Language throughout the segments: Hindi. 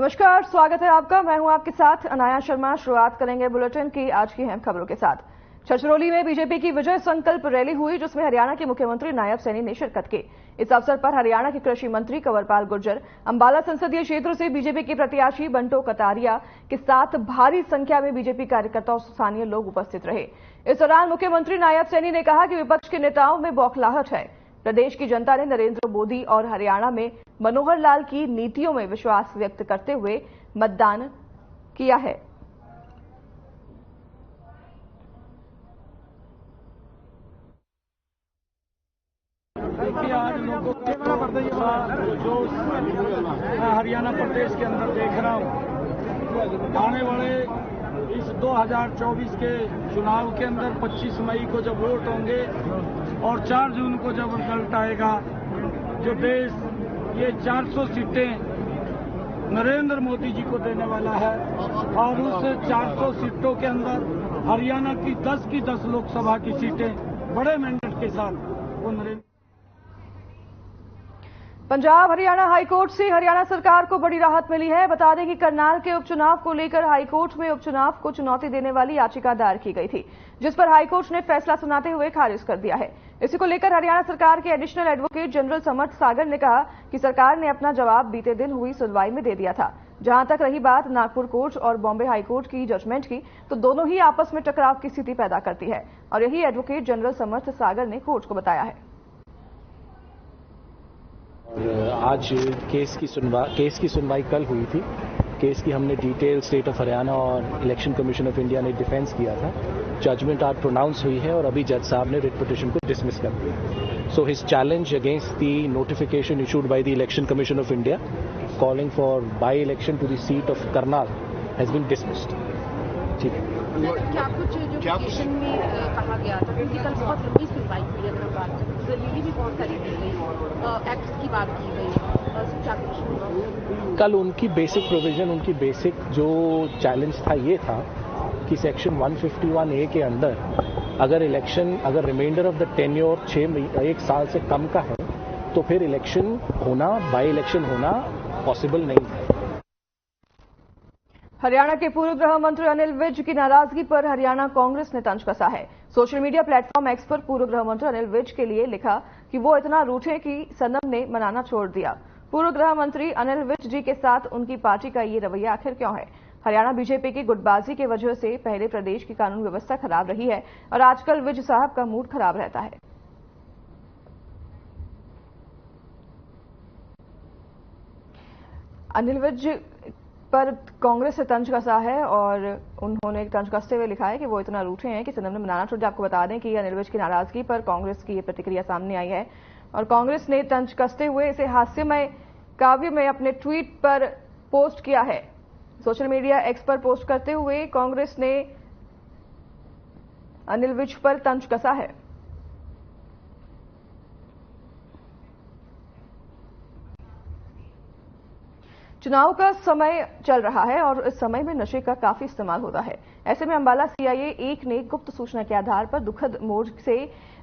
नमस्कार, स्वागत है आपका। मैं हूं आपके साथ अनाया शर्मा। शुरुआत करेंगे बुलेटिन की आज की अहम खबरों के साथ। छछरौली में बीजेपी की विजय संकल्प रैली हुई, जिसमें हरियाणा के मुख्यमंत्री नायब सैनी ने शिरकत की। इस अवसर पर हरियाणा के कृषि मंत्री कंवरपाल गुर्जर, अंबाला संसदीय क्षेत्र से बीजेपी के प्रत्याशी बंटो कटारिया के साथ भारी संख्या में बीजेपी कार्यकर्ता और स्थानीय लोग उपस्थित रहे। इस दौरान मुख्यमंत्री नायब सैनी ने कहा कि विपक्ष के नेताओं में बौखलाहट है। प्रदेश की जनता ने नरेंद्र मोदी और हरियाणा में मनोहर लाल की नीतियों में विश्वास व्यक्त करते हुए मतदान किया है। आज लोगों को जो हरियाणा प्रदेश के अंदर देख रहा हूं, आने वाले इस 2024 के चुनाव के अंदर 25 मई को जब वोट होंगे और 4 जून को जब रिजल्ट आएगा, जो देश ये 400 सीटें नरेंद्र मोदी जी को देने वाला है और उस 400 सीटों के अंदर हरियाणा की 10 लोकसभा की सीटें बड़े मैंडेट के साथ वो नरेंद्र। पंजाब हरियाणा हाईकोर्ट से हरियाणा सरकार को बड़ी राहत मिली है। बता दें कि करनाल के उपचुनाव को लेकर हाईकोर्ट में उपचुनाव को चुनौती देने वाली याचिका दायर की गई थी, जिस पर हाईकोर्ट ने फैसला सुनाते हुए खारिज कर दिया है। इसी को लेकर हरियाणा सरकार के एडिशनल एडवोकेट जनरल समर्थ सागर ने कहा कि सरकार ने अपना जवाब बीते दिन हुई सुनवाई में दे दिया था। जहां तक रही बात नागपुर कोर्ट और बॉम्बे हाईकोर्ट की जजमेंट की, तो दोनों ही आपस में टकराव की स्थिति पैदा करती है, और यही एडवोकेट जनरल समर्थ सागर ने कोर्ट को बताया है। आज केस की सुनवाई कल हुई थी। केस की हमने डिटेल स्टेट ऑफ हरियाणा और इलेक्शन कमीशन ऑफ इंडिया ने डिफेंस किया था। जजमेंट आज प्रोनाउंस हुई है और अभी जज साहब ने रिट पिटिशन को डिसमिस कर दिया। So his challenge against the notification issued by the election commission of India calling for by election to the seat of Karnal has been dismissed. ठीक है। क्या कुछ जो पिटीशन में कहा गया था, क्योंकि कल बहुत लंबी सुनवाई हुई है, दलीलें भी बहुत सारी दी गई, एक्ट की बात की गई, कल उनकी बेसिक प्रोविजन, उनकी बेसिक जो चैलेंज था ये था कि सेक्शन 151A के अंदर अगर रिमाइंडर ऑफ द टेन्योर 1 साल से कम का है तो फिर इलेक्शन होना, बाई इलेक्शन होना पॉसिबल नहीं है। हरियाणा के पूर्व गृह मंत्री अनिल विज की नाराजगी पर हरियाणा कांग्रेस ने तंज कसा है। सोशल मीडिया प्लेटफॉर्म एक्स पर पूर्व गृह मंत्री अनिल विज के लिए लिखा कि वो इतना रूठे कि सनम ने मनाना छोड़ दिया। पूर्व गृह मंत्री अनिल विज जी के साथ उनकी पार्टी का ये रवैया आखिर क्यों है? हरियाणा बीजेपी की गुटबाजी की वजह से पहले प्रदेश की कानून व्यवस्था खराब रही है और आजकल विज साहब का मूड खराब रहता है। अनिल विज पर कांग्रेस से तंज कसा है और उन्होंने तंज कसते हुए लिखा है कि वो इतना रूठे हैं कि सनम ने मनाना छोड़ दिया। आपको बता दें कि अनिल विज की नाराजगी पर कांग्रेस की ये प्रतिक्रिया सामने आई है और कांग्रेस ने तंज कसते हुए इसे हास्यमय काव्य में अपने ट्वीट पर पोस्ट किया है। सोशल मीडिया एक्स पर पोस्ट करते हुए कांग्रेस ने अनिल विज पर तंज कसा है। चुनाव का समय चल रहा है और इस समय में नशे का काफी इस्तेमाल होता है। ऐसे में अंबाला सीआईए 1 ने गुप्त सूचना के आधार पर दुखद मोड़ से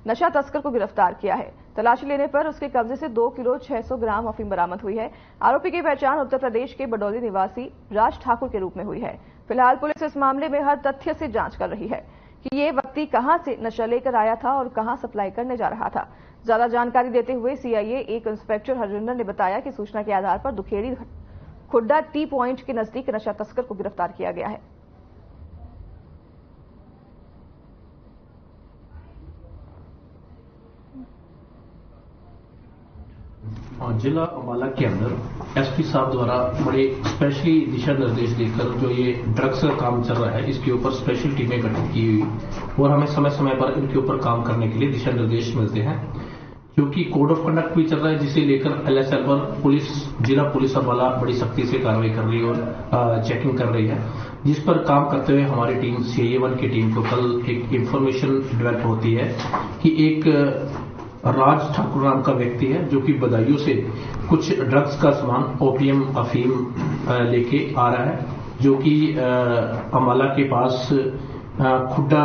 नशा तस्कर को गिरफ्तार किया है। तलाशी लेने पर उसके कब्जे से 2 किलो 600 ग्राम अफीम बरामद हुई है। आरोपी की पहचान उत्तर प्रदेश के बडौली निवासी राज ठाकुर के रूप में हुई है। फिलहाल पुलिस इस मामले में हर तथ्य से जांच कर रही है कि ये व्यक्ति कहां से नशा लेकर आया था और कहां सप्लाई करने जा रहा था। ज्यादा जानकारी देते हुए सीआईए 1 इंस्पेक्टर हरजिंदर ने बताया कि सूचना के आधार पर दुखेड़ी खुड्डा टी पॉइंट के नजदीक नशा तस्कर को गिरफ्तार किया गया है। जिला अंबाला के अंदर एसपी साहब द्वारा बड़े स्पेशली दिशा निर्देश देकर जो ये ड्रग्स का काम चल रहा है, इसके ऊपर स्पेशल टीमें गठित की हुई और हमें समय समय पर इनके ऊपर काम करने के लिए दिशा निर्देश मिलते हैं, क्योंकि कोड ऑफ कंडक्ट भी चल रहा है, जिसे लेकर एलएसएल पर पुलिस, जिला पुलिस अंबाला बड़ी सख्ती से कार्रवाई कर रही है और चेकिंग कर रही है, जिस पर काम करते हुए हमारी टीम सीआईए 1 की टीम को कल एक इंफॉर्मेशन डेवलप होती है कि एक राज ठाकुर नाम का व्यक्ति है जो कि बदायूं से कुछ ड्रग्स का सामान, ओपीएम, अफीम लेके आ रहा है, जो कि अंबाला के पास खुड्डा।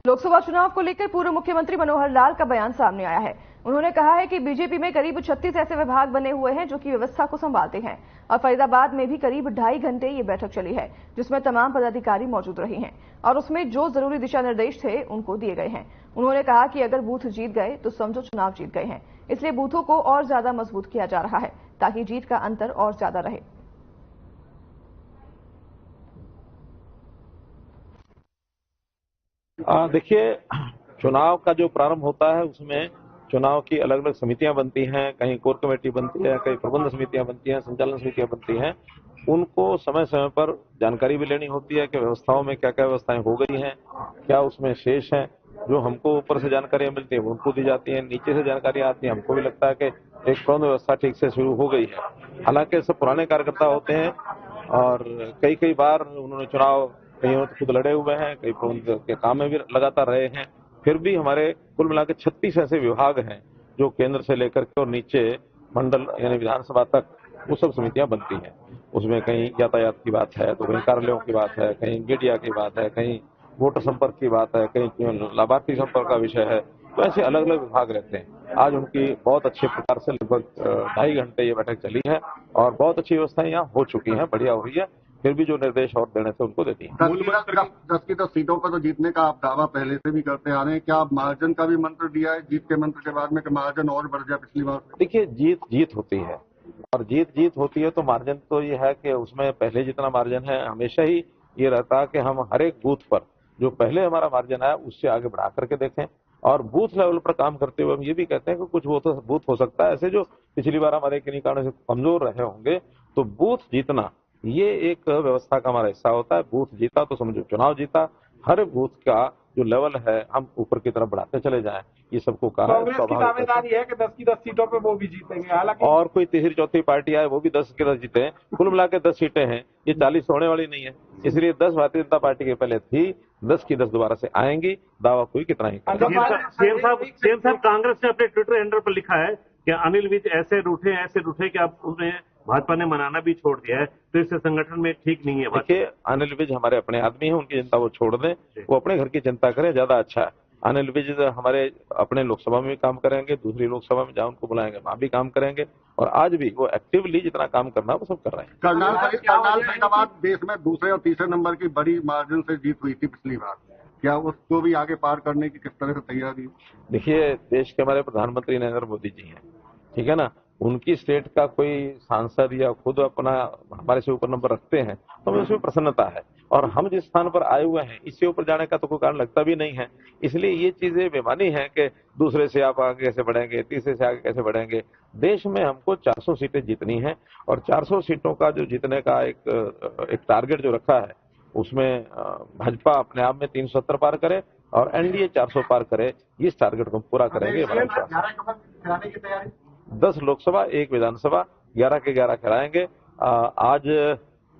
लोकसभा चुनाव को लेकर पूर्व मुख्यमंत्री मनोहर लाल का बयान सामने आया है। उन्होंने कहा है कि बीजेपी में करीब 36 ऐसे विभाग बने हुए हैं जो कि व्यवस्था को संभालते हैं और फरीदाबाद में भी करीब 2.5 घंटे ये बैठक चली है जिसमें तमाम पदाधिकारी मौजूद रहे हैं और उसमें जो जरूरी दिशा निर्देश थे उनको दिए गए हैं। उन्होंने कहा कि अगर बूथ जीत गए तो समझो चुनाव जीत गए हैं, इसलिए बूथों को और ज्यादा मजबूत किया जा रहा है ताकि जीत का अंतर और ज्यादा रहे। देखिए, चुनाव का जो प्रारंभ होता है उसमें चुनाव की अलग अलग समितियां बनती हैं, कहीं कोर कमेटी बनती है, कहीं प्रबंध समितियां बनती हैं, संचालन समितियां बनती हैं। उनको समय समय पर जानकारी भी लेनी होती है कि व्यवस्थाओं में क्या क्या व्यवस्थाएं हो गई हैं, क्या उसमें शेष हैं। जो हमको ऊपर से जानकारियां मिलती है वो उनको दी जाती है, नीचे से जानकारी आती है, हमको भी लगता है कि एक प्रबंध व्यवस्था ठीक से शुरू हो गई है। हालांकि सब पुराने कार्यकर्ता होते हैं और कई बार उन्होंने चुनाव कहीं तो खुद लड़े हुए हैं, कई प्रबंध के काम में भी लगातार रहे हैं। फिर भी हमारे कुल मिलाकर 36 ऐसे विभाग हैं जो केंद्र से लेकर के और नीचे मंडल यानी विधानसभा तक वो सब समितियां बनती हैं। उसमें कहीं यातायात की बात है, तो कहीं कार्यालयों की बात है, कहीं मीडिया की बात है, कहीं वोटर संपर्क की बात है, कहीं लाभार्थी संपर्क का विषय है। तो ऐसे अलग अलग विभाग रहते हैं। आज उनकी बहुत अच्छे प्रकार से लगभग 2.5 घंटे ये बैठक चली है और बहुत अच्छी व्यवस्थाएं यहाँ हो चुकी हैं, बढ़िया हो रही है। फिर भी जो निर्देश और देने थे उनको देती है। 10 की 10 सीटों पर तो जीतने का आप दावा पहले से भी करते आ रहे हैं, क्या आप मार्जिन का भी मंत्र दिया है जीत के मंत्र के बाद में कि मार्जिन और बढ़ जाए पिछली बार? देखिए, जीत होती है और जीत होती है तो मार्जिन तो ये है कि उसमें पहले जितना मार्जिन है हमेशा ही ये रहता है कि हम हर एक बूथ पर जो पहले हमारा मार्जिन आया उससे आगे बढ़ा करके देखें और बूथ लेवल पर काम करते हुए हम ये भी कहते हैं कि कुछ बूथ हो सकता है ऐसे जो पिछली बार हमारे किन्हीं कारण से कमजोर रहे होंगे। तो बूथ जीतना ये एक व्यवस्था का हमारा हिस्सा होता है। बूथ जीता तो समझो चुनाव जीता। हर बूथ का जो लेवल है हम ऊपर की तरफ बढ़ाते चले जाएं, ये सबको कहा। कांग्रेस की दावेदारी है कि 10 की 10 सीटों पे वो भी जीतेंगे, हालांकि और कोई तीसरी चौथी पार्टी आए वो भी 10 की 10 जीते। कुल मिला के 10 सीटें हैं, ये 40 होने वाली नहीं है। इसलिए 10 भारतीय जनता पार्टी के पहले थी, 10 की 10 दोबारा से आएंगी। दावा कोई कितना ही सीएम साहब कांग्रेस ने अपने ट्विटर हैंडल पर लिखा है कि अनिल विज ऐसे रूठे कि अब उन्हें भाजपा ने मनाना भी छोड़ दिया है, तो इससे संगठन में ठीक नहीं है। देखिए, अनिल विज हमारे अपने आदमी हैं, उनकी चिंता वो छोड़ दें, वो अपने घर की चिंता करें, ज्यादा अच्छा है। अनिल विज हमारे अपने लोकसभा में भी काम करेंगे, दूसरी लोकसभा में जहां उनको बुलाएंगे वहां भी काम करेंगे और आज भी वो एक्टिवली जितना काम करना है वो सब कर रहे हैं। करनाल फरीदाबाद देश में दूसरे और तीसरे नंबर की बड़ी मार्जिन से जीत हुई थी पिछली बार, क्या उसको भी आगे पार करने की किस तरह से तैयारी? देखिए, देश के हमारे प्रधानमंत्री नरेंद्र मोदी जी हैं, ठीक है ना, उनकी स्टेट का कोई सांसद या खुद अपना हमारे से ऊपर नंबर रखते हैं तो हमें उसमें प्रसन्नता है और हम जिस स्थान पर आए हुए हैं इससे ऊपर जाने का तो कोई कारण लगता भी नहीं है। इसलिए ये चीजें बेमानी है कि दूसरे से आप आगे कैसे बढ़ेंगे, तीसरे से आगे कैसे बढ़ेंगे। देश में हमको 400 सीटें जीतनी है और 400 सीटों का जो जीतने का एक टारगेट जो रखा है उसमें भाजपा अपने आप में 370 पार करे और एनडीए 400 पार करे। इस टारगेट को पूरा करेंगे। 10 लोकसभा 1 विधानसभा 11 के 11 कराएंगे। आज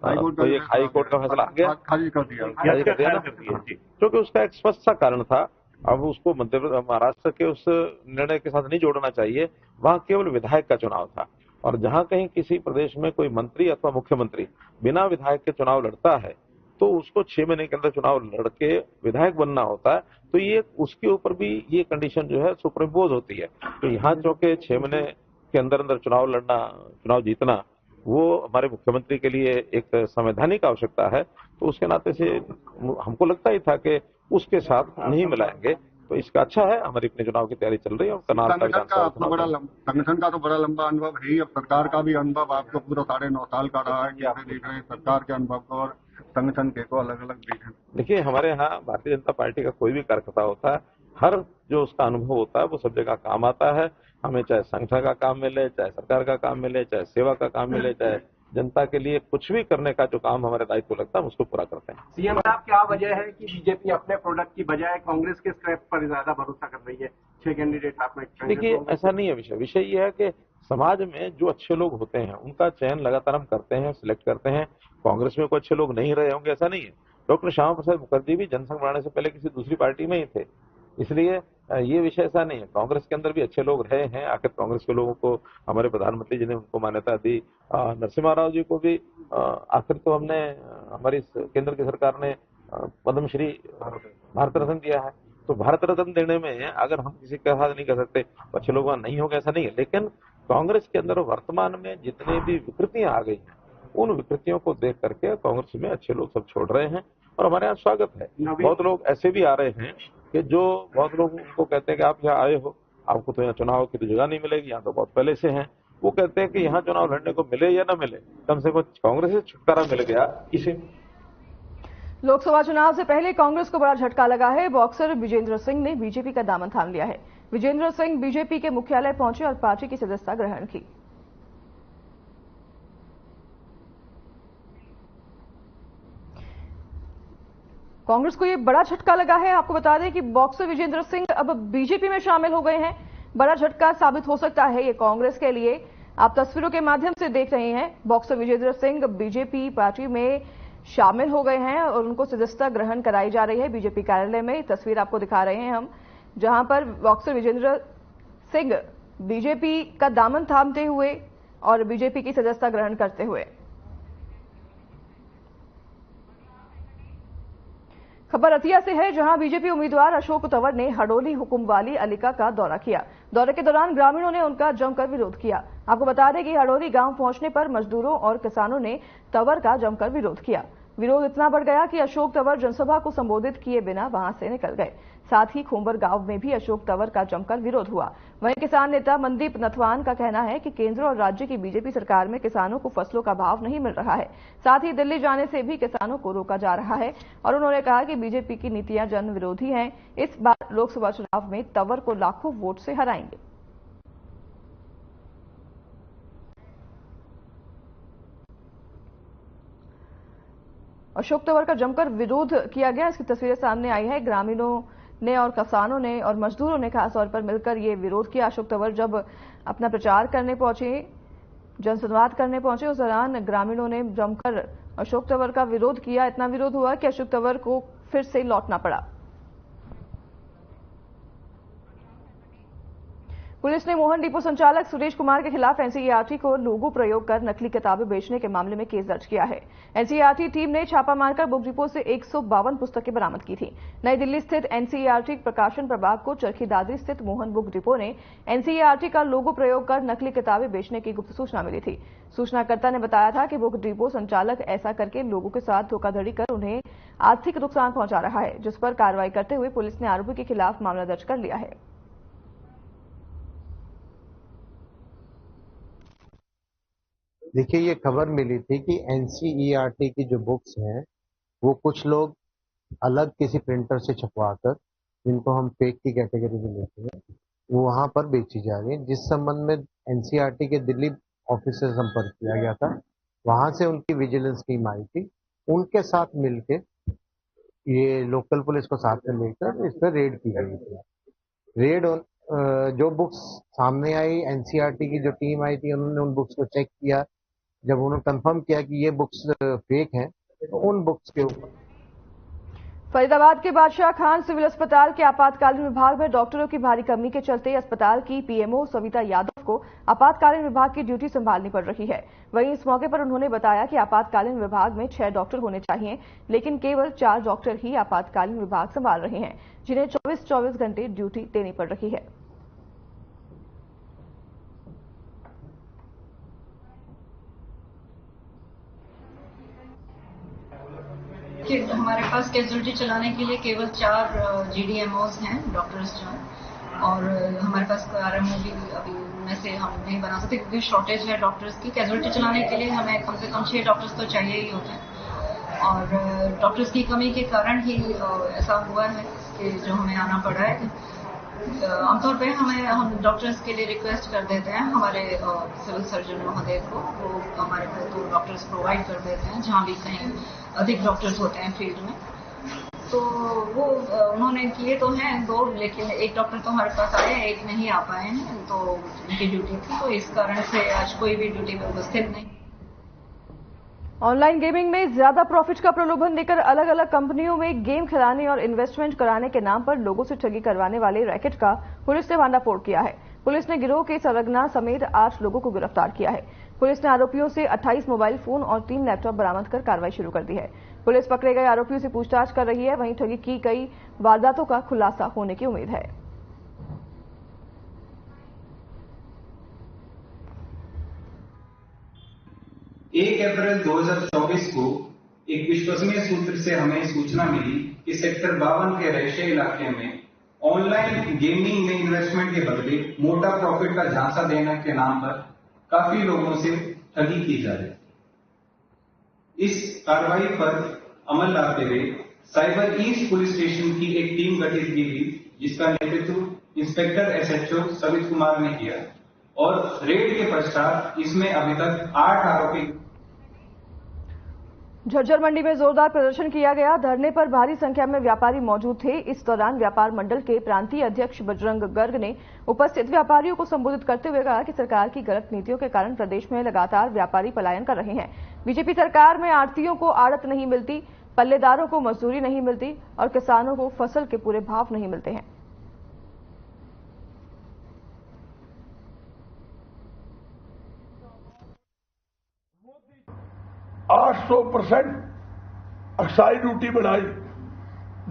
तो एक हाई कोर्ट का फैसला आ गया, खारिज कर दिया क्योंकि उसका एक स्पष्ट सा कारण था। अब उसको महाराष्ट्र के उस निर्णय के साथ नहीं जोड़ना चाहिए। वहां केवल विधायक का चुनाव था और जहां कहीं किसी प्रदेश में कोई मंत्री अथवा मुख्यमंत्री बिना विधायक के चुनाव लड़ता है तो उसको 6 महीने के अंदर चुनाव लड़के विधायक बनना होता है। तो ये उसके ऊपर भी ये कंडीशन जो है सुपरइम्पोज होती है। तो यहाँ चूंकि 6 महीने के अंदर चुनाव लड़ना, चुनाव जीतना वो हमारे मुख्यमंत्री के लिए एक संवैधानिक आवश्यकता है। तो उसके नाते से हमको लगता ही था कि उसके साथ नहीं मिलाएंगे। तो इसका अच्छा है, हमारी अपने चुनाव की तैयारी चल रही है और संगठन का तो बड़ा लंबा अनुभव है। अब सरकार का भी अनुभव आपको पूरा 9.5 साल का रहा है, कैसे देख रहे हैं सरकार के अनुभव को और संगठन के को अलग अलग देखें? देखिए, हमारे यहाँ भारतीय जनता पार्टी का कोई भी कार्यकर्ता होता है, हर जो उसका अनुभव होता है वो सब जगह काम आता है। हमें चाहे संगठन का काम मिले, चाहे सरकार का काम मिले, चाहे सेवा का काम मिले, चाहे जनता के लिए कुछ भी करने का जो काम हमारे दायित्व लगता है हम उसको पूरा करते हैं। सीएम साहब, क्या वजह है कि बीजेपी अपने प्रोडक्ट की बजाय कांग्रेस के स्क्रैप पर ज्यादा भरोसा कर रही है? 6 कैंडिडेट आप में। देखिए, ऐसा नहीं है। विषय ये है कि समाज में जो अच्छे लोग होते हैं उनका चयन लगातार हम करते हैं, सिलेक्ट करते हैं। कांग्रेस में कोई अच्छे लोग नहीं रहे होंगे ऐसा नहीं है। डॉक्टर श्यामा प्रसाद मुखर्जी भी जनसंघ बनाने से पहले किसी दूसरी पार्टी में ही थे। इसलिए ये विषय ऐसा नहीं है। कांग्रेस के अंदर भी अच्छे लोग रहे हैं। आखिर कांग्रेस के लोगों को हमारे प्रधानमंत्री जी ने उनको मान्यता दी। नरसिम्हा राव जी को भी आखिर तो हमने हमारी केंद्र की सरकार ने पद्मश्री भारत रत्न दिया है। तो भारत रत्न देने में अगर हम किसी के साथ नहीं कर सकते, अच्छे लोग नहीं होंगे ऐसा नहीं है, लेकिन कांग्रेस के अंदर वर्तमान में जितनी भी विकृतियां आ गई हैं, उन विकृतियों को देख करके कांग्रेस में अच्छे लोग सब छोड़ रहे हैं और हमारे यहाँ स्वागत है। बहुत लोग ऐसे भी आ रहे हैं कि जो बहुत लोग उनको कहते हैं कि आप यहाँ आए हो, आपको तो यहाँ चुनाव की तो जगह नहीं मिलेगी, यहाँ तो बहुत पहले से हैं। वो कहते हैं कि यहाँ चुनाव लड़ने को मिले या न मिले, कम से कम कांग्रेस से छुटकारा मिल गया इसे। लोकसभा चुनाव से पहले कांग्रेस को बड़ा झटका लगा है। बॉक्सर विजेंद्र सिंह ने बीजेपी का दामन थाम लिया है। विजेंद्र सिंह बीजेपी के मुख्यालय पहुंचे और पार्टी की सदस्यता ग्रहण की। कांग्रेस को यह बड़ा झटका लगा है। आपको बता दें कि बॉक्सर विजेंद्र सिंह अब बीजेपी में शामिल हो गए हैं। बड़ा झटका साबित हो सकता है ये कांग्रेस के लिए। आप तस्वीरों के माध्यम से देख रहे हैं, boxer Vijender Singh BJP party में शामिल हो गए हैं और उनको सदस्यता ग्रहण कराई जा रही है बीजेपी कार्यालय में। तस्वीर आपको दिखा रहे हैं हम, जहां पर बॉक्सर विजेंद्र सिंह बीजेपी का दामन थामते हुए और बीजेपी की सदस्यता ग्रहण करते हुए। खबर रतिया से है, जहां बीजेपी उम्मीदवार अशोक तंवर ने हडोली हुकुमवाली अलीका का दौरा किया। दौरे के दौरान ग्रामीणों ने उनका जमकर विरोध किया। आपको बता दें कि हडोली गांव पहुंचने पर मजदूरों और किसानों ने तंवर का जमकर विरोध किया। विरोध इतना बढ़ गया कि अशोक तंवर जनसभा को संबोधित किए बिना वहां से निकल गए। साथ ही खोंबर गांव में भी अशोक तंवर का जमकर विरोध हुआ। वहीं किसान नेता मनदीप नथवान का कहना है कि केंद्र और राज्य की बीजेपी सरकार में किसानों को फसलों का भाव नहीं मिल रहा है। साथ ही दिल्ली जाने से भी किसानों को रोका जा रहा है और उन्होंने कहा कि बीजेपी की नीतियां जन विरोधी हैं। इस बार लोकसभा चुनाव में तंवर को लाखों वोट से हराएंगे। अशोक तंवर का जमकर विरोध किया गया। इसकी तस्वीरें सामने आई है। ग्रामीणों ने और किसानों ने और मजदूरों ने खासतौर पर मिलकर ये विरोध किया। अशोक तंवर जब अपना प्रचार करने पहुंचे, जनसंवाद करने पहुंचे, उस दौरान ग्रामीणों ने जमकर अशोक तंवर का विरोध किया। इतना विरोध हुआ कि अशोक तंवर को फिर से लौटना पड़ा। पुलिस ने मोहन डिपो संचालक सुरेश कुमार के खिलाफ एनसीईआरटी को लोगो प्रयोग कर नकली किताबें बेचने के मामले में केस दर्ज किया है। एनसीईआरटी टीम ने छापा मारकर बुक डिपो से 152 पुस्तकें बरामद की थी। नई दिल्ली स्थित एनसीईआरटी प्रकाशन प्रभाग को चरखी दादरी स्थित मोहन बुक डिपो ने एनसीईआरटी का लोगो प्रयोग कर नकली किताबें बेचने की गुप्त सूचना मिली थी। सूचनाकर्ता ने बताया था कि बुक डिपो संचालक ऐसा करके लोगों के साथ धोखाधड़ी कर उन्हें आर्थिक नुकसान पहुंचा रहा है, जिस पर कार्रवाई करते हुए पुलिस ने आरोपी के खिलाफ मामला दर्ज कर लिया है। देखिए, ये खबर मिली थी कि एनसीईआरटी की जो बुक्स हैं वो कुछ लोग अलग किसी प्रिंटर से छपवाकर, जिनको हम फेक की कैटेगरी में लेते हैं, वो वहां पर बेची जा रही है। जिस संबंध में एनसीईआरटी के दिल्ली ऑफिस से संपर्क किया गया था, वहां से उनकी विजिलेंस टीम आई थी। उनके साथ मिलके ये लोकल पुलिस को साथ में लेकर इस पर रेड की गई थी। रेड जो बुक्स सामने आई, एनसीईआरटी की जो टीम आई थी, उन्होंने उन बुक्स को चेक किया। जब उन्होंने कंफर्म किया कि ये बुक्स फेक हैं, तो उन बुक्स के ऊपर फरीदाबाद के बादशाह खान सिविल अस्पताल के आपातकालीन विभाग में डॉक्टरों की भारी कमी के चलते अस्पताल की पीएमओ सविता यादव को आपातकालीन विभाग की ड्यूटी संभालनी पड़ रही है। वहीं इस मौके पर उन्होंने बताया कि आपातकालीन विभाग में 6 डॉक्टर होने चाहिए, लेकिन केवल 4 डॉक्टर ही आपातकालीन विभाग संभाल रहे हैं, जिन्हें 24-24 घंटे ड्यूटी देनी पड़ रही है। हमारे पास कैजुअलिटी चलाने के लिए केवल 4 जीडीएमओज हैं, डॉक्टर्स जो हैं, और हमारे पास कोई आरएमओ भी अभी में से हम नहीं बना सकते क्योंकि शॉर्टेज है डॉक्टर्स की। कैजुअलिटी चलाने के लिए हमें कम से कम 6 डॉक्टर्स तो चाहिए ही होते हैं और डॉक्टर्स की कमी के कारण ही ऐसा हुआ है कि जो हमें आना पड़ा है। आमतौर पर हम डॉक्टर्स के लिए रिक्वेस्ट कर देते हैं हमारे सिविल सर्जन महोदय को, वो हमारे को 2 डॉक्टर्स प्रोवाइड कर देते हैं जहाँ भी कहीं अधिक डॉक्टर्स होते हैं फील्ड में। तो वो उन्होंने किए तो हैं 2, लेकिन 1 डॉक्टर तो हमारे पास आए, 1 नहीं आ पाए हैं, तो उनकी ड्यूटी थी, तो इस कारण से आज कोई भी ड्यूटी में उपस्थित नहीं। ऑनलाइन गेमिंग में ज्यादा प्रॉफिट का प्रलोभन देकर अलग अलग कंपनियों में गेम खिलाने और इन्वेस्टमेंट कराने के नाम पर लोगों से ठगी करवाने वाले रैकेट का पुलिस ने भांडाफोड़ किया है। पुलिस ने गिरोह के सरगना समेत 8 लोगों को गिरफ्तार किया है। पुलिस ने आरोपियों से 28 मोबाइल फोन और 3 लैपटॉप बरामद कर कार्रवाई शुरू कर दी है। पुलिस पकड़े गए आरोपियों से पूछताछ कर रही है। वहीं ठगी की कई वारदातों का खुलासा होने की उम्मीद है। 1 अप्रैल 2024 को एक विश्वसनीय सूत्र से हमें सूचना मिली कि सेक्टर 52 के रैशे इलाके में ऑनलाइन गेमिंग में इन्वेस्टमेंट के बदले मोटा प्रॉफिट का झांसा देने के नाम पर काफी लोगों से ठगी की जा रही। इस कार्रवाई पर अमल लाते हुए साइबर ईस्ट पुलिस स्टेशन की एक टीम गठित की गई, जिसका नेतृत्व इंस्पेक्टर SHO सवित कुमार ने किया और रेड के पश्चात इसमें अभी तक 8 आरोपी। झज्जर मंडी में जोरदार प्रदर्शन किया गया। धरने पर भारी संख्या में व्यापारी मौजूद थे। इस दौरान व्यापार मंडल के प्रांतीय अध्यक्ष बजरंग गर्ग ने उपस्थित व्यापारियों को संबोधित करते हुए कहा कि सरकार की गलत नीतियों के कारण प्रदेश में लगातार व्यापारी पलायन कर रहे हैं। बीजेपी सरकार में आढ़तियों को आड़त नहीं मिलती, पल्लेदारों को मजदूरी नहीं मिलती और किसानों को फसल के पूरे भाव नहीं मिलते हैं। 800% एक्साइज ड्यूटी बढ़ाई,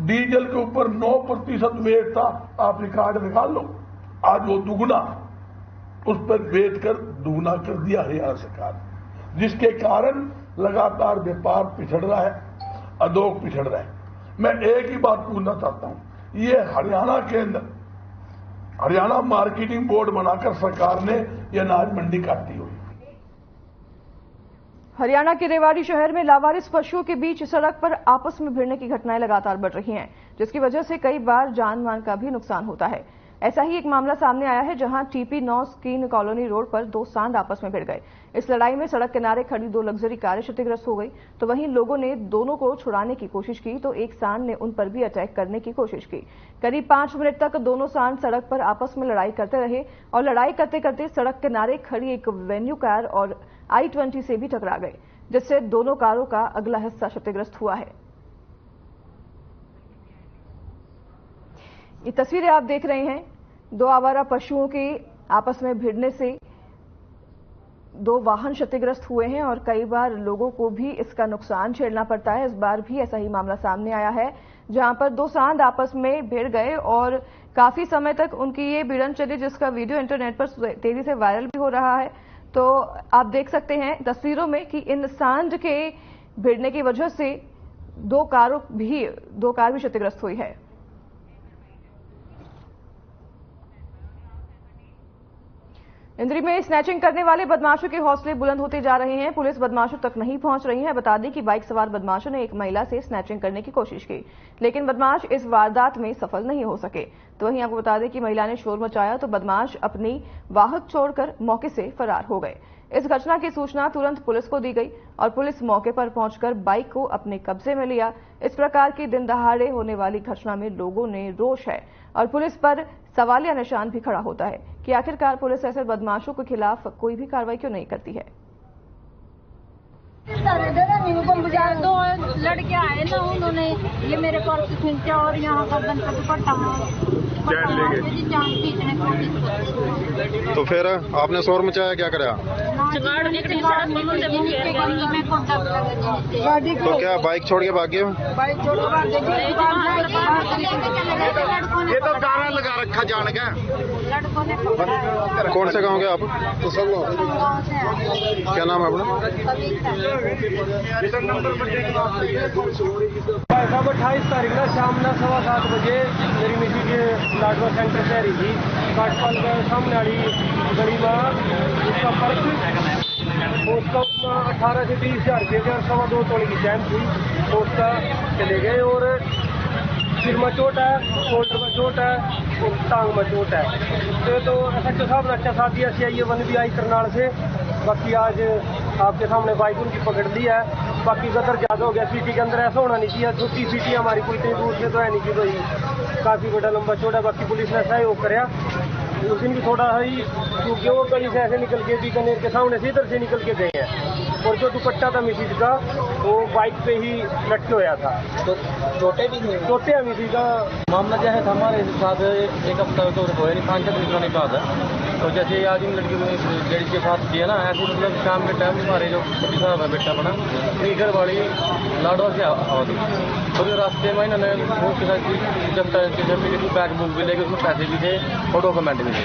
डीजल के ऊपर 9% वेट था, आप रिकॉर्ड निकाल लो, आज वो दुगना, उस पर वेट कर दुगना कर दिया हरियाणा सरकार, जिसके कारण लगातार व्यापार पिछड़ रहा है, अधोग पिछड़ रहा है। मैं एक ही बात पूछना चाहता हूं, ये हरियाणा के अंदर हरियाणा मार्केटिंग बोर्ड बनाकर सरकार ने यह अनाज मंडी काटी हुई। हरियाणा के रेवाड़ी शहर में लावारिस पशुओं के बीच सड़क पर आपस में भिड़ने की घटनाएं लगातार बढ़ रही हैं, जिसकी वजह से कई बार जान माल का भी नुकसान होता है। ऐसा ही एक मामला सामने आया है, जहां TP9 स्कीन कॉलोनी रोड पर 2 सांड आपस में भिड़ गए। इस लड़ाई में सड़क किनारे खड़ी 2 लग्जरी कारें क्षतिग्रस्त हो गई, तो वहीं लोगों ने दोनों को छुड़ाने की कोशिश की तो एक सांड ने उन पर भी अटैक करने की कोशिश की। करीब 5 मिनट तक दोनों सांड सड़क पर आपस में लड़ाई करते रहे और लड़ाई करते करते सड़क किनारे खड़ी एक वेन्यू कार और I-20 से भी टकरा गए, जिससे दोनों कारों का अगला हिस्सा क्षतिग्रस्त हुआ है। ये तस्वीरें आप देख रहे हैं, 2 आवारा पशुओं के आपस में भिड़ने से 2 वाहन क्षतिग्रस्त हुए हैं और कई बार लोगों को भी इसका नुकसान झेलना पड़ता है। इस बार भी ऐसा ही मामला सामने आया है, जहां पर 2 सांड आपस में भिड़ गए और काफी समय तक उनकी ये भिड़न चली, जिसका वीडियो इंटरनेट पर तेजी से वायरल भी हो रहा है। तो आप देख सकते हैं तस्वीरों में कि इन सांड के भिड़ने की वजह से 2 कार भी क्षतिग्रस्त हुई है। इंद्री में स्नैचिंग करने वाले बदमाशों के हौसले बुलंद होते जा रहे हैं। पुलिस बदमाशों तक नहीं पहुंच रही है। बता दें कि बाइक सवार बदमाशों ने एक महिला से स्नैचिंग करने की कोशिश की, लेकिन बदमाश इस वारदात में सफल नहीं हो सके। तो वहीं आपको बता दें कि महिला ने शोर मचाया तो बदमाश अपनी वाहक छोड़कर मौके से फरार हो गए। इस घटना की सूचना तुरंत पुलिस को दी गई और पुलिस मौके पर पहुंचकर बाइक को अपने कब्जे में लिया। इस प्रकार की दिन दहाड़े होने वाली घटना में लोगों ने रोष है और पुलिस पर सवालिया निशान भी खड़ा होता है कि आखिरकार पुलिस ऐसे बदमाशों के खिलाफ कोई भी कार्रवाई क्यों नहीं करती है। 2 लड़के आए ना, उन्होंने ये मेरे पर्स खींचा और यहाँ का गणपति पट्टा तो फिर आपने शोर मचाया, क्या करा? तो क्या बाइक छोड़ के भागे हो? ये तो गाना लगा रखा जान का। कौन से गाँव के आप? तो सब क्या नाम है अपना? 28 तारीख ना शाम 7:15 बजे मेरी मिसी के लाडवा सेंटर से आ रही थी। काटपाल के सामने वाली गली में उसका पर्स, उसका 18 से 20 हज़ार रुपये के और 2.25 तोले की चैन थी, उसका चले गए। और सिर में चोट है, शोल्डर में चोट है और टांग में चोट है। तो SHO साहब ने अच्छा साथ दिया, CIA 1 भी आई करनाल से। बाकी आज आपके सामने बाइक उनकी पकड़ ली है। बाकी गदर ज्यादा हो गया सिटी के अंदर, ऐसा होना नहीं चाहिए। छोटी सिटी हमारी कोई इतनी दूर से तो है नहीं कि कोई काफी बड़ा लंबा चौड़ा। बाकी पुलिस ने सहयोग कराया उस दिन भी थोड़ा ही, क्योंकि वो कहीं से ऐसे निकल के बीकानेर के सामने से इधर से निकल के गए हैं, और जो दुपट्टा था मिसिज का वो बाइक पे ही लटके हुआ था। तो छोटे भी थे, छोटे हैं मिसिज का मामला जो है हमारे साथ एक हफ्ता तो हुआ नहीं, 5 दिन का निकाल है। तो जैसे आज इन लड़की लेडीज के साथ किया ना, ऐसे मतलब शाम के टाइम हमारे जो बेटा बना अपनी घर वाली लाडवा से आती, तो रास्ते में इन्होंने जनता बैग बुक भी लेके उसमें पैसे भी थे और डॉक्यूमेंट भी थे।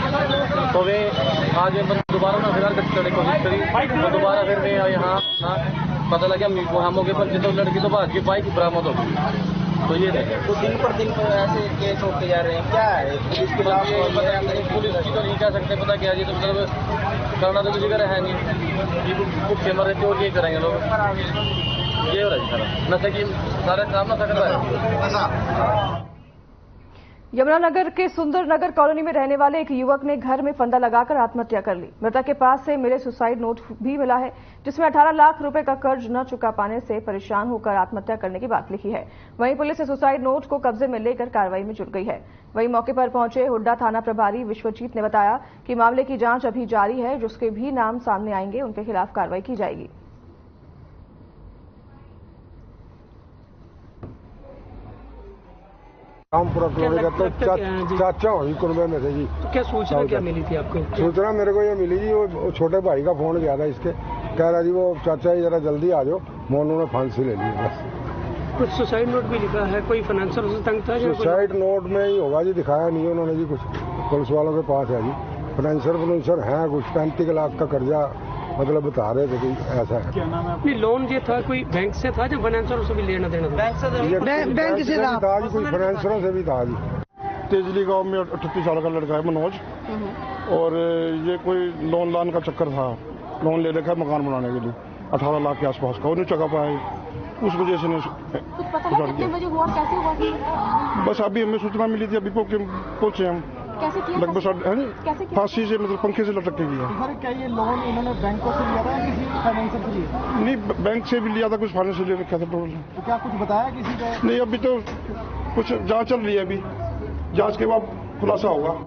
तो वे आज दोबारा ना फिर करने की कोशिश करी, तो दोबारा फिर मैं यहाँ पता लगा वहाँ मौके पर तो लड़की तो भाग की बाइक बरामद हो गई। तो ये तो दिन पर दिन ऐसे केस होते जा रहे हैं, क्या है पुलिस के खिलाफ? पुलिस की तो नहीं कह सकते, पता क्या जी, तो मतलब करना तो किसी का है नहीं, भूखे मर रहे और ये करेंगे लोग, ये हो रहा है सारा नशे की सारे काम ना कर रहा है। यमुनानगर के सुंदर नगर कॉलोनी में रहने वाले एक युवक ने घर में फंदा लगाकर आत्महत्या कर ली। मृतक के पास से मिले सुसाइड नोट भी मिला है, जिसमें 18 लाख रुपए का कर्ज न चुका पाने से परेशान होकर आत्महत्या करने की बात लिखी है। वहीं पुलिस ने सुसाइड नोट को कब्जे में लेकर कार्रवाई में जुट गई है। वहीं मौके पर पहुंचे हुड्डा थाना प्रभारी विश्वजीत ने बताया कि मामले की जांच अभी जारी है, जिसके भी नाम सामने आएंगे उनके खिलाफ कार्रवाई की जाएगी। काम पूरा करवाने का तो चाचा हुई कुनबे में थे जी। तो क्या सूचना क्या मिली थी आपको? सूचना मेरे को ये मिली जी, वो छोटे भाई का फोन गया था इसके, कह रहा जी वो चाचा जी जरा जल्दी आ जाओ, मोनू ने फांसी ले ली। बस कुछ सुसाइड नोट भी लिखा है, कोई फाइनेंशियल से तंग था? सुसाइड नोट में ही होगा जी, दिखाया नहीं उन्होंने जी, कुछ पुलिस वालों के पास है जी, फाइनेंशियल है कुछ 35 लाख का कर्जा मतलब बता रहे थे कि ऐसा है। क्या नाम है? नहीं लोन ये था कोई बैंक से था जो फाइनेंशियल से भी लेना देना था? बैंक से था जी, कोई फाइनेंशियल से भी था जी। तेजली गांव में 38 साल का लड़का है मनोज, और ये कोई लोन लान का चक्कर था, लोन ले रखा है मकान बनाने के लिए 18 लाख के आसपास का, वो नहीं चुका पाए, उस वजह से बस अभी हमें सूचना मिली थी, अभी पहुंचे हम लगभग फांसी से मतलब पंखे से लटक के गया। सर क्या ये लोन इन्होंने बैंकों से लिया था या किसी फाइनेंसर से लिया? नहीं बैंक से भी लिया था, कुछ फाइनेंस से ले रखा था। तो क्या कुछ बताया किसी का? नहीं अभी तो कुछ जांच चल रही है, अभी जांच के बाद खुलासा होगा।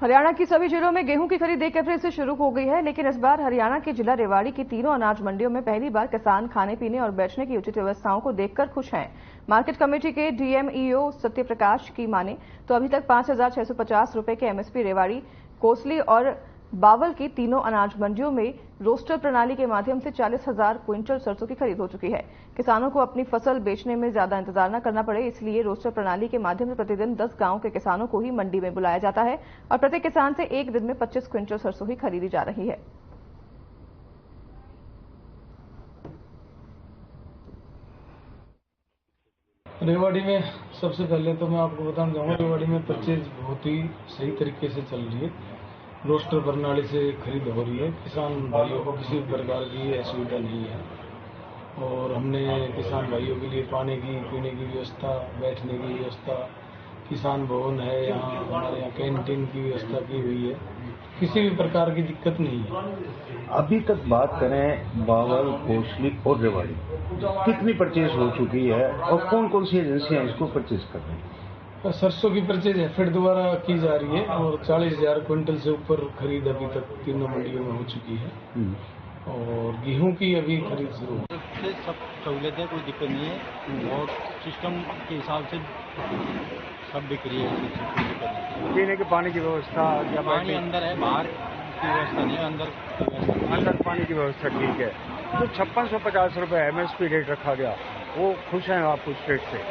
हरियाणा की सभी जिलों में गेहूं की खरीद 1 अप्रैल से शुरू हो गई है, लेकिन इस बार हरियाणा के जिला रेवाड़ी की तीनों अनाज मंडियों में पहली बार किसान खाने पीने और बेचने की उचित व्यवस्थाओं को देखकर खुश हैं। मार्केट कमेटी के डीएमईओ सत्यप्रकाश की माने तो अभी तक 5,650 रुपए के एमएसपी रेवाड़ी, कोसली और बावल की तीनों अनाज मंडियों में रोस्टर प्रणाली के माध्यम से 40,000 क्विंटल सरसों की खरीद हो चुकी है। किसानों को अपनी फसल बेचने में ज्यादा इंतजार न करना पड़े, इसलिए रोस्टर प्रणाली के माध्यम से प्रतिदिन 10 गांव के किसानों को ही मंडी में बुलाया जाता है और प्रत्येक किसान से एक दिन में 25 क्विंटल सरसों ही खरीदी जा रही है। रेवाड़ी में सबसे पहले तो मैं आपको बताना चाहूँगा, रेवाड़ी में परचेज बहुत ही सही तरीके से चल रही है। रोस्टर प्रणाली से खरीद हो रही है, किसान भाइयों को किसी प्रकार की असुविधा नहीं है, और हमने किसान भाइयों के लिए पानी की पीने की व्यवस्था, बैठने की व्यवस्था, किसान भवन है, यहाँ हमारे यहाँ कैंटीन की व्यवस्था की हुई है, किसी भी प्रकार की दिक्कत नहीं है। अभी तक बात करें बावल, कोसली और रेवाड़ी, कितनी परचेज हो चुकी है और कौन कौन सी एजेंसियां इसको परचेज कर रही हैं? सरसों की परचेज एफेड द्वारा की जा रही है और 40,000 क्विंटल से ऊपर खरीद अभी तक तीनों मंडियों में हो चुकी है, और गेहूं की अभी खरीद शुरू हो। सब सहूलियतें, कोई दिक्कत नहीं है, और सिस्टम के हिसाब से सब बिक रही है। पीने के पानी की व्यवस्था या पानी अंदर है, बाहर की व्यवस्था नहीं है, अंदर पानी की व्यवस्था ठीक है। तो 5650 रुपये एमएसपी रेट रखा गया, वो खुश हैं आप उस रेट से?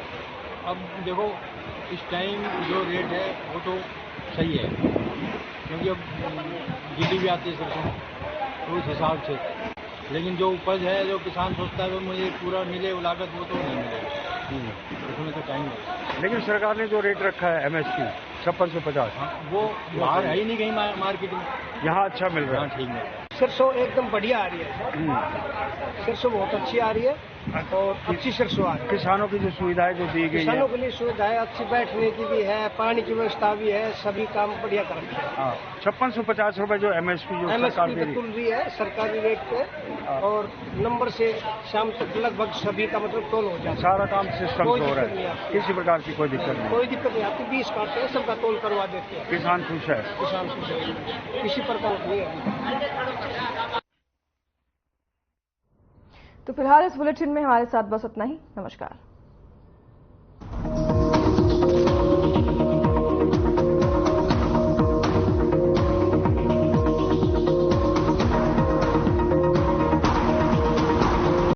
अब देखो इस टाइम जो रेट है वो तो सही है, क्योंकि अब गिल्ली भी आती है सरसों तो उस हिसाब से, लेकिन जो उपज है, जो किसान सोचता है वो मुझे पूरा मिले वो लागत, वो तो नहीं मिलेगा, उसमें तो टाइम लगेगा। लेकिन सरकार ने जो रेट रखा है एमएसपी 5650, वो बाहर है ही नहीं कहीं मार्केट में, यहाँ अच्छा मिल रहा है। ठीक है। सरसों एकदम बढ़िया आ रही है, सरसों बहुत अच्छी आ रही है, और अच्छी सुविधा, किसानों की जो सुविधाएं जो दी गई है, किसानों के लिए सुविधाएं अच्छी, बैठने की भी है, पानी की व्यवस्था भी है, सभी काम बढ़िया कर रखे हैं। हाँ, 5650 रुपए जो एमएसपी जो सरकार दे रही है, है सरकारी रेट पे, और नंबर से शाम तक लगभग सभी का मतलब तोल हो जाता है। सारा काम सिस्टम हो रहा है, किसी प्रकार की कोई दिक्कत नहीं, कोई दिक्कत नहीं आती। 20 काटते हैं, सबका तोल करवा देते हैं। किसान खुश है, किसान खुश है, किसी प्रकार की है। तो फिलहाल इस बुलेटिन में हमारे साथ बस इतना ही। नमस्कार।